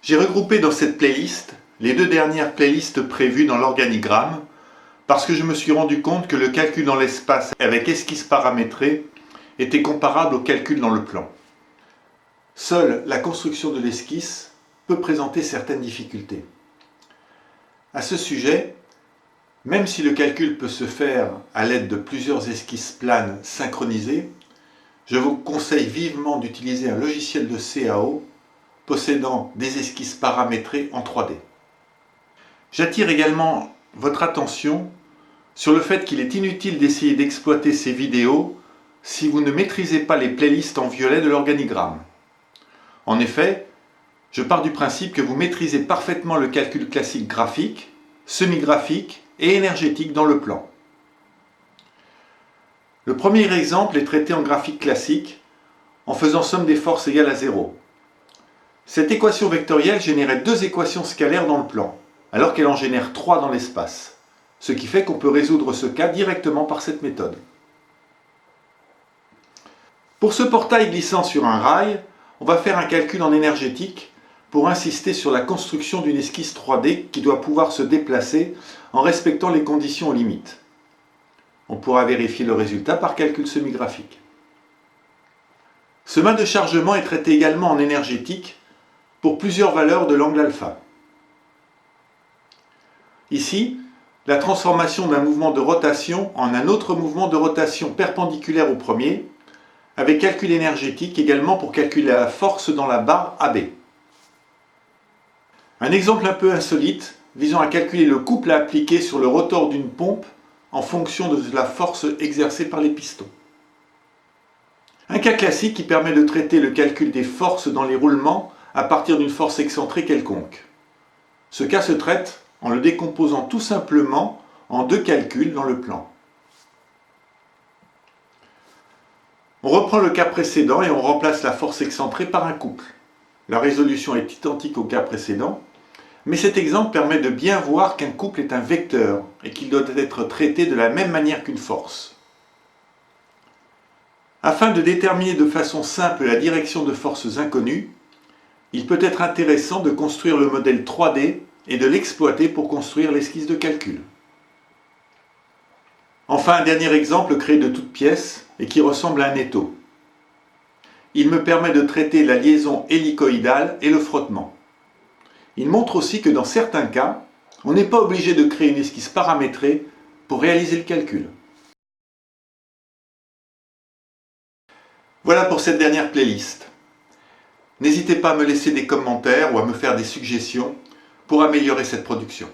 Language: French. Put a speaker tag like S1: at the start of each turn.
S1: J'ai regroupé dans cette playlist les deux dernières playlists prévues dans l'organigramme parce que je me suis rendu compte que le calcul dans l'espace avec esquisse paramétrée était comparable au calcul dans le plan. Seule la construction de l'esquisse peut présenter certaines difficultés. À ce sujet, même si le calcul peut se faire à l'aide de plusieurs esquisses planes synchronisées, je vous conseille vivement d'utiliser un logiciel de CAO possédant des esquisses paramétrées en 3D. J'attire également votre attention sur le fait qu'il est inutile d'essayer d'exploiter ces vidéos si vous ne maîtrisez pas les playlists en violet de l'organigramme. En effet, je pars du principe que vous maîtrisez parfaitement le calcul classique graphique, semi-graphique et énergétique dans le plan. Le premier exemple est traité en graphique classique en faisant somme des forces égale à 0. Cette équation vectorielle générait deux équations scalaires dans le plan, alors qu'elle en génère 3 dans l'espace, ce qui fait qu'on peut résoudre ce cas directement par cette méthode. Pour ce portail glissant sur un rail, on va faire un calcul en énergétique pour insister sur la construction d'une esquisse 3D qui doit pouvoir se déplacer en respectant les conditions aux limites. On pourra vérifier le résultat par calcul semi-graphique. Ce mât de chargement est traité également en énergétique pour plusieurs valeurs de l'angle alpha. Ici, la transformation d'un mouvement de rotation en un autre mouvement de rotation perpendiculaire au premier, avec calcul énergétique également pour calculer la force dans la barre AB. Un exemple un peu insolite visant à calculer le couple à appliquer sur le rotor d'une pompe en fonction de la force exercée par les pistons. Un cas classique qui permet de traiter le calcul des forces dans les roulements à partir d'une force excentrée quelconque. Ce cas se traite en le décomposant tout simplement en deux calculs dans le plan. On reprend le cas précédent et on remplace la force excentrée par un couple. La résolution est identique au cas précédent, mais cet exemple permet de bien voir qu'un couple est un vecteur et qu'il doit être traité de la même manière qu'une force. Afin de déterminer de façon simple la direction de forces inconnues, il peut être intéressant de construire le modèle 3D et de l'exploiter pour construire l'esquisse de calcul. Enfin, un dernier exemple créé de toutes pièces et qui ressemble à un étau. Il me permet de traiter la liaison hélicoïdale et le frottement. Il montre aussi que dans certains cas, on n'est pas obligé de créer une esquisse paramétrée pour réaliser le calcul. Voilà pour cette dernière playlist. N'hésitez pas à me laisser des commentaires ou à me faire des suggestions pour améliorer cette production.